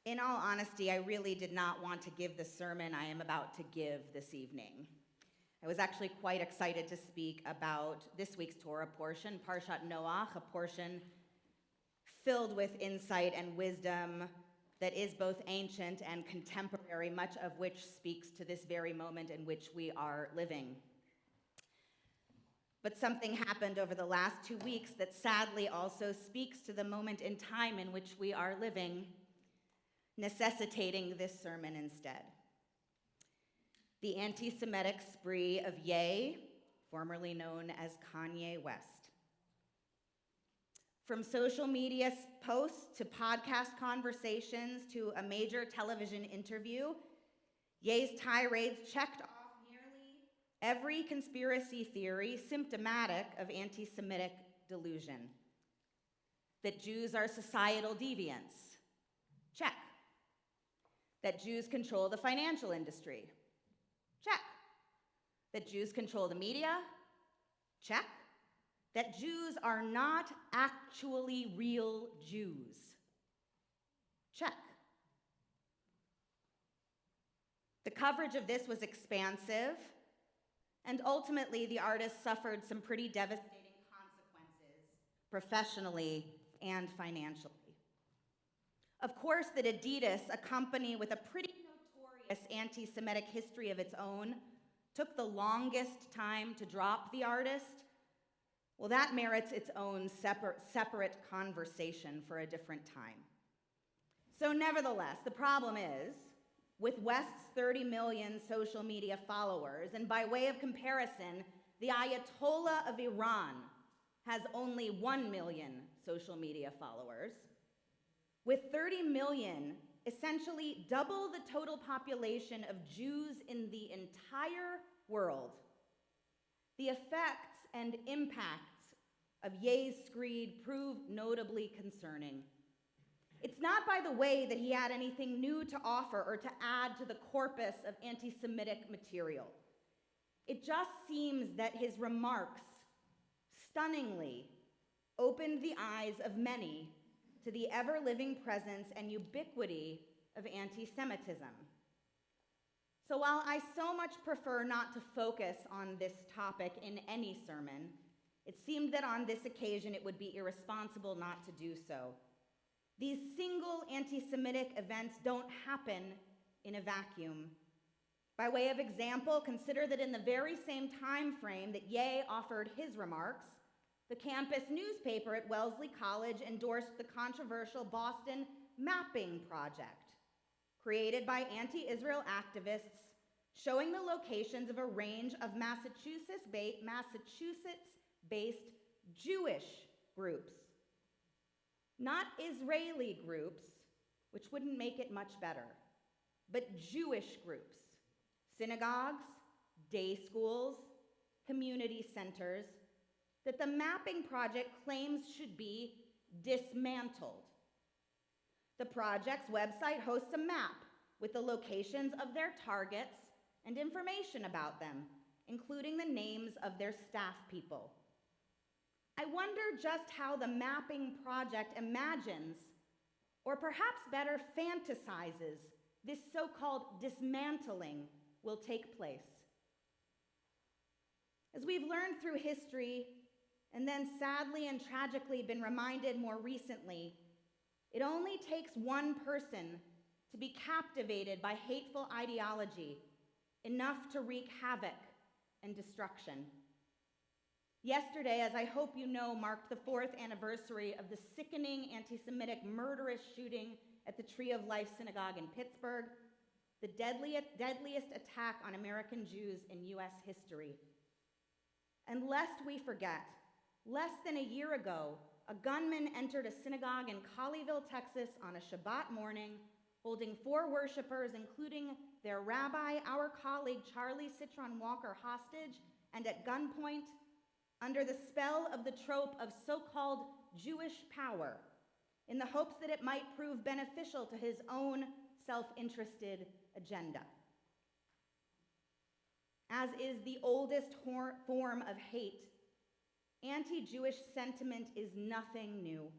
In all honesty, I really did not want to give the sermon I am about to give this evening. I was actually quite excited to speak about this week's Torah portion, Parshat Noach, a portion filled with insight and wisdom that is both ancient and contemporary, much of which speaks to this very moment in which we are living. But something happened over the last 2 weeks that sadly also speaks to the moment in time in which we are living, necessitating this sermon instead. The anti-Semitic spree of Ye, formerly known as Kanye West. From social media posts to podcast conversations to a major television interview, Ye's tirades checked off nearly every conspiracy theory symptomatic of anti-Semitic delusion. That Jews are societal deviants. Check. That Jews control the financial industry. Check. That Jews control the media. Check. That Jews are not actually real Jews. Check. The coverage of this was expansive, and ultimately the artist suffered some pretty devastating consequences, professionally and financially. Of course, that Adidas, a company with a pretty notorious anti-Semitic history of its own, took the longest time to drop the artist. Well, that merits its own separate conversation for a different time. So nevertheless, the problem is, with West's 30 million social media followers, and by way of comparison, the Ayatollah of Iran has only 1 million social media followers. With 30 million, essentially double the total population of Jews in the entire world, the effects and impacts of Ye's screed prove notably concerning. It's not by the way that he had anything new to offer or to add to the corpus of anti-Semitic material. It just seems that his remarks stunningly opened the eyes of many to the ever-living presence and ubiquity of anti-Semitism. So while I so much prefer not to focus on this topic in any sermon, it seemed that on this occasion it would be irresponsible not to do so. These single anti-Semitic events don't happen in a vacuum. By way of example, consider that in the very same time frame that Ye offered his remarks, the campus newspaper at Wellesley College endorsed the controversial Boston Mapping Project, created by anti-Israel activists, showing the locations of a range of Massachusetts-based Jewish groups. Not Israeli groups, which wouldn't make it much better, but Jewish groups, synagogues, day schools, community centers, that the mapping project claims should be dismantled. The project's website hosts a map with the locations of their targets and information about them, including the names of their staff people. I wonder just how the mapping project imagines, or perhaps better fantasizes, this so-called dismantling will take place. As we've learned through history, and then sadly and tragically been reminded more recently, it only takes one person to be captivated by hateful ideology, enough to wreak havoc and destruction. Yesterday, as I hope you know, marked the 4th anniversary of the sickening anti-Semitic murderous shooting at the Tree of Life Synagogue in Pittsburgh, the deadliest attack on American Jews in US history. And lest we forget, less than a year ago, a gunman entered a synagogue in Colleyville, Texas on a Shabbat morning, holding 4 worshipers, including their rabbi, our colleague Charlie Citron Walker, hostage, and at gunpoint, under the spell of the trope of so-called Jewish power, in the hopes that it might prove beneficial to his own self-interested agenda. As is the oldest form of hate, anti-Jewish sentiment is nothing new.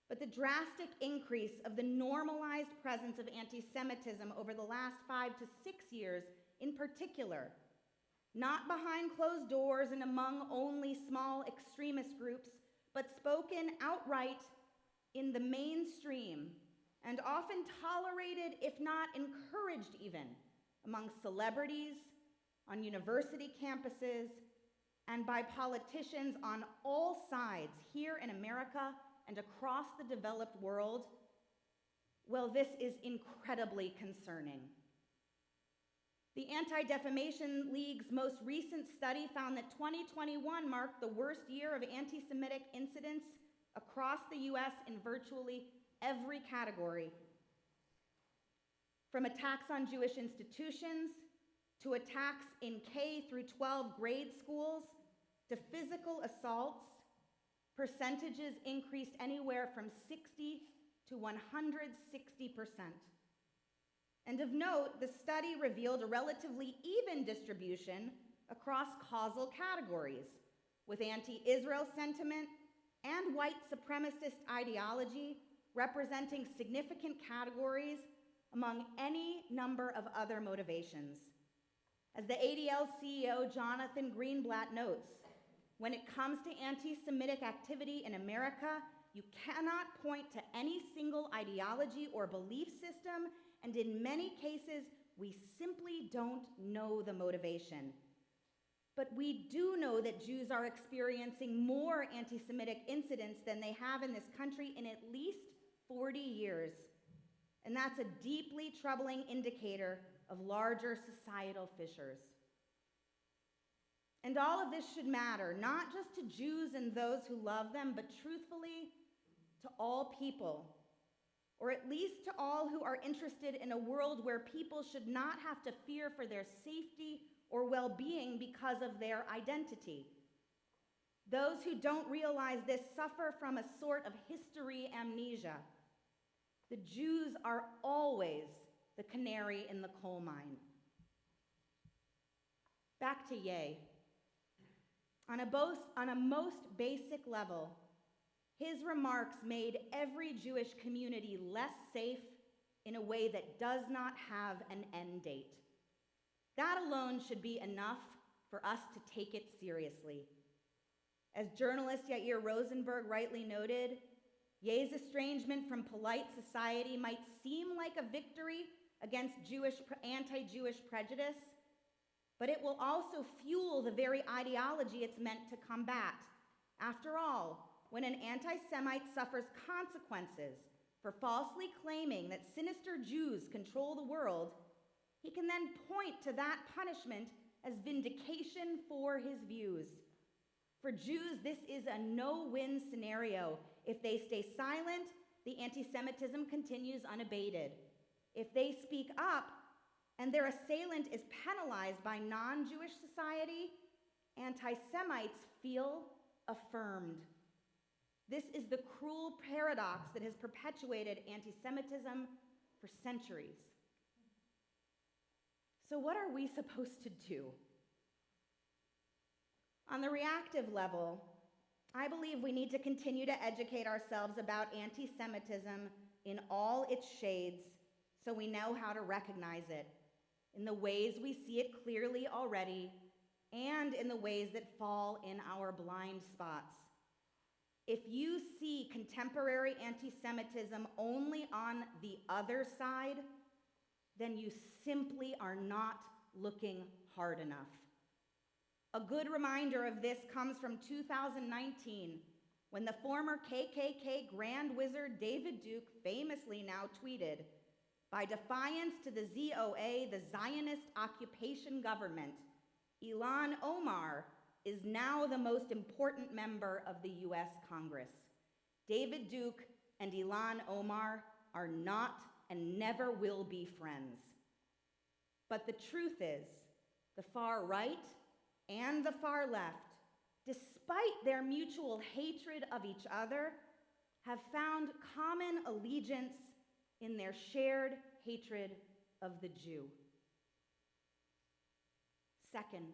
But the drastic increase of the normalized presence of anti-Semitism over the last 5 to 6 years in particular, not behind closed doors and among only small extremist groups, but spoken outright in the mainstream and often tolerated, if not encouraged even, among celebrities, on university campuses, and by politicians on all sides here in America and across the developed world, well, this is incredibly concerning. The Anti-Defamation League's most recent study found that 2021 marked the worst year of anti-Semitic incidents across the US in virtually every category. From attacks on Jewish institutions, to attacks in K through 12 grade schools, to physical assaults, percentages increased anywhere from 60 to 160%. And of note, the study revealed a relatively even distribution across causal categories, with anti-Israel sentiment and white supremacist ideology representing significant categories among any number of other motivations. As the ADL CEO Jonathan Greenblatt notes, when it comes to anti-Semitic activity in America, you cannot point to any single ideology or belief system, and in many cases, we simply don't know the motivation. But we do know that Jews are experiencing more anti-Semitic incidents than they have in this country in at least 40 years. And that's a deeply troubling indicator of larger societal fissures. And all of this should matter, not just to Jews and those who love them, but truthfully to all people, or at least to all who are interested in a world where people should not have to fear for their safety or well-being because of their identity. Those who don't realize this suffer from a sort of history amnesia. The Jews are always the canary in the coal mine. Back to Ye. On a most basic level, his remarks made every Jewish community less safe in a way that does not have an end date. That alone should be enough for us to take it seriously. As journalist Yair Rosenberg rightly noted, Ye's estrangement from polite society might seem like a victory against anti-Jewish prejudice, but it will also fuel the very ideology it's meant to combat. After all, when an anti-Semite suffers consequences for falsely claiming that sinister Jews control the world, he can then point to that punishment as vindication for his views. For Jews, this is a no-win scenario. If they stay silent, the anti-Semitism continues unabated. If they speak up and their assailant is penalized by non-Jewish society, anti-Semites feel affirmed. This is the cruel paradox that has perpetuated anti-Semitism for centuries. So what are we supposed to do? On the reactive level, I believe we need to continue to educate ourselves about anti-Semitism in all its shades so we know how to recognize it, in the ways we see it clearly already, and in the ways that fall in our blind spots. If you see contemporary anti-Semitism only on the other side, then you simply are not looking hard enough. A good reminder of this comes from 2019, when the former KKK Grand Wizard David Duke famously now tweeted, "By defiance to the ZOA, the Zionist occupation government, Ilhan Omar is now the most important member of the US Congress. David Duke and Ilhan Omar are not and never will be friends." But the truth is, the far right and the far left, despite their mutual hatred of each other, have found common allegiance in their shared hatred of the Jew. Second,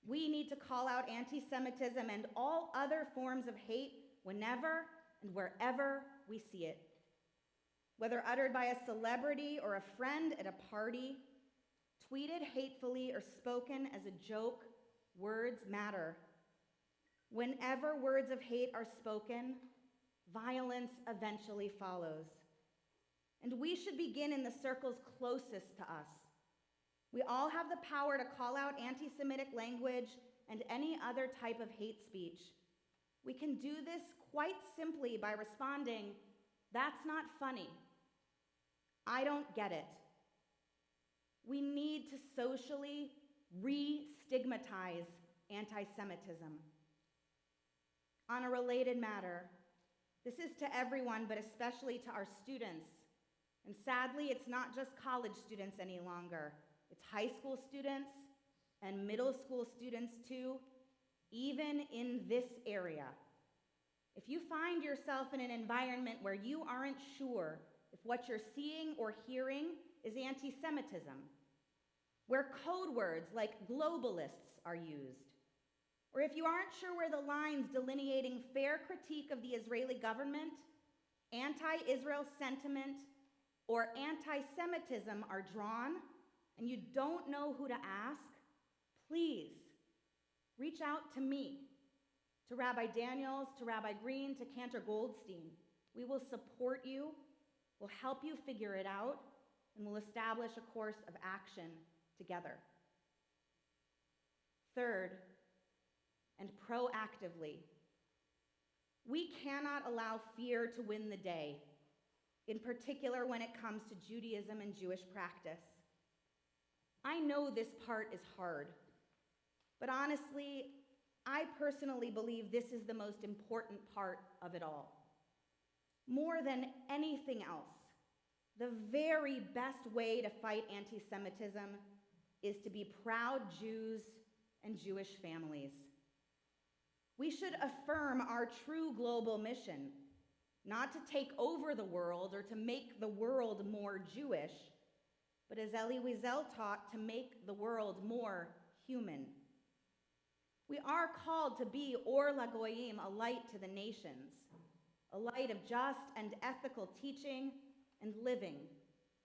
we need to call out anti-Semitism and all other forms of hate whenever and wherever we see it. Whether uttered by a celebrity or a friend at a party, tweeted hatefully or spoken as a joke, words matter. Whenever words of hate are spoken, violence eventually follows. And we should begin in the circles closest to us. We all have the power to call out anti-Semitic language and any other type of hate speech. We can do this quite simply by responding, "That's not funny. I don't get it." We need to socially re-stigmatize anti-Semitism. On a related matter, this is to everyone, but especially to our students. And sadly, it's not just college students any longer. It's high school students and middle school students too, even in this area. If you find yourself in an environment where you aren't sure if what you're seeing or hearing is anti-Semitism, where code words like globalists are used, or if you aren't sure where the lines delineating fair critique of the Israeli government, anti-Israel sentiment, or anti-Semitism are drawn, and you don't know who to ask, please reach out to me, to Rabbi Daniels, to Rabbi Green, to Cantor Goldstein. We will support you, we'll help you figure it out, and we'll establish a course of action together. Third, and proactively, we cannot allow fear to win the day, in particular when it comes to Judaism and Jewish practice. I know this part is hard, but honestly, I personally believe this is the most important part of it all. More than anything else, the very best way to fight anti-Semitism is to be proud Jews and Jewish families. We should affirm our true global mission, not to take over the world or to make the world more Jewish, but as Elie Wiesel taught, to make the world more human. We are called to be Or LaGoyim, a light to the nations, a light of just and ethical teaching and living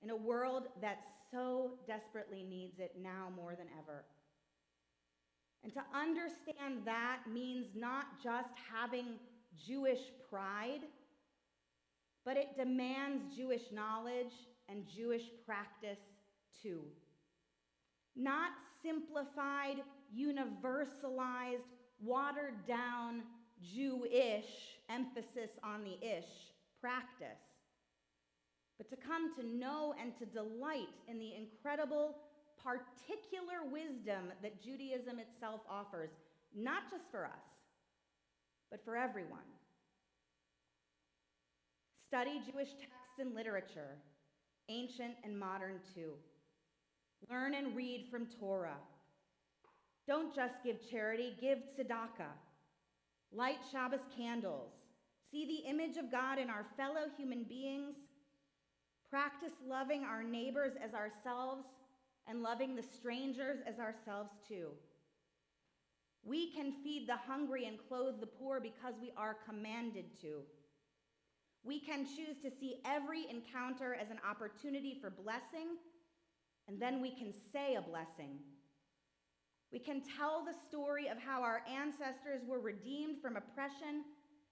in a world that so desperately needs it now more than ever. And to understand that means not just having Jewish pride, but it demands Jewish knowledge and Jewish practice too. Not simplified, universalized, watered down, Jewish, emphasis on the ish, practice, but to come to know and to delight in the incredible particular wisdom that Judaism itself offers, not just for us, but for everyone. Study Jewish texts and literature, ancient and modern too. Learn and read from Torah. Don't just give charity, give tzedakah. Light Shabbos candles. See the image of God in our fellow human beings. Practice loving our neighbors as ourselves and loving the strangers as ourselves too. We can feed the hungry and clothe the poor because we are commanded to. We can choose to see every encounter as an opportunity for blessing, and then we can say a blessing. We can tell the story of how our ancestors were redeemed from oppression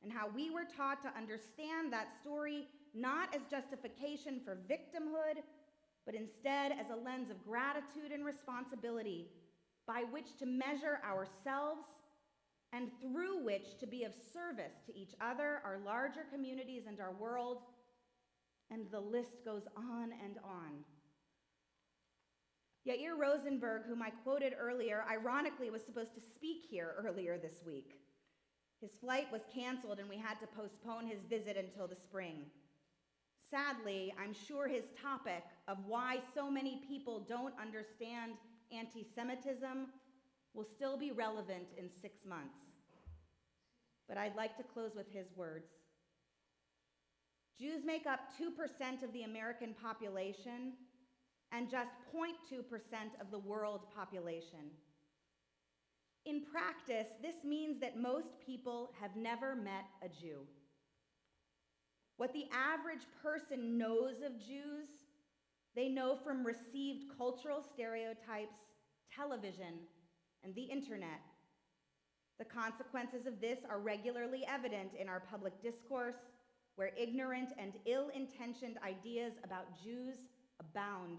and how we were taught to understand that story not as justification for victimhood, but instead as a lens of gratitude and responsibility by which to measure ourselves and through which to be of service to each other, our larger communities, and our world, and the list goes on and on. Yair Rosenberg, whom I quoted earlier, ironically was supposed to speak here earlier this week. His flight was canceled and we had to postpone his visit until the spring. Sadly, I'm sure his topic of why so many people don't understand anti-Semitism will still be relevant in 6 months. But I'd like to close with his words. Jews make up 2% of the American population and just 0.2% of the world population. In practice, this means that most people have never met a Jew. What the average person knows of Jews, they know from received cultural stereotypes, television, and the internet. The consequences of this are regularly evident in our public discourse, where ignorant and ill-intentioned ideas about Jews abound.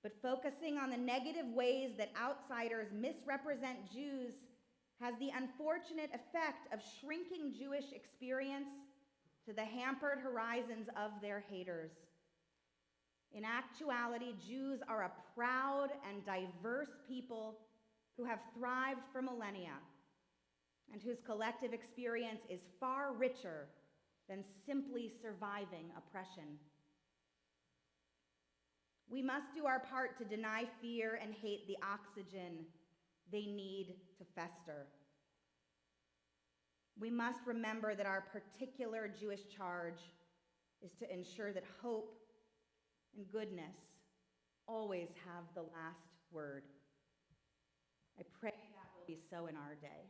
But focusing on the negative ways that outsiders misrepresent Jews has the unfortunate effect of shrinking Jewish experience to the hampered horizons of their haters. In actuality, Jews are a proud and diverse people who have thrived for millennia and whose collective experience is far richer than simply surviving oppression. We must do our part to deny fear and hate the oxygen they need to fester. We must remember that our particular Jewish charge is to ensure that hope and goodness always have the last word. I pray that will be so in our day.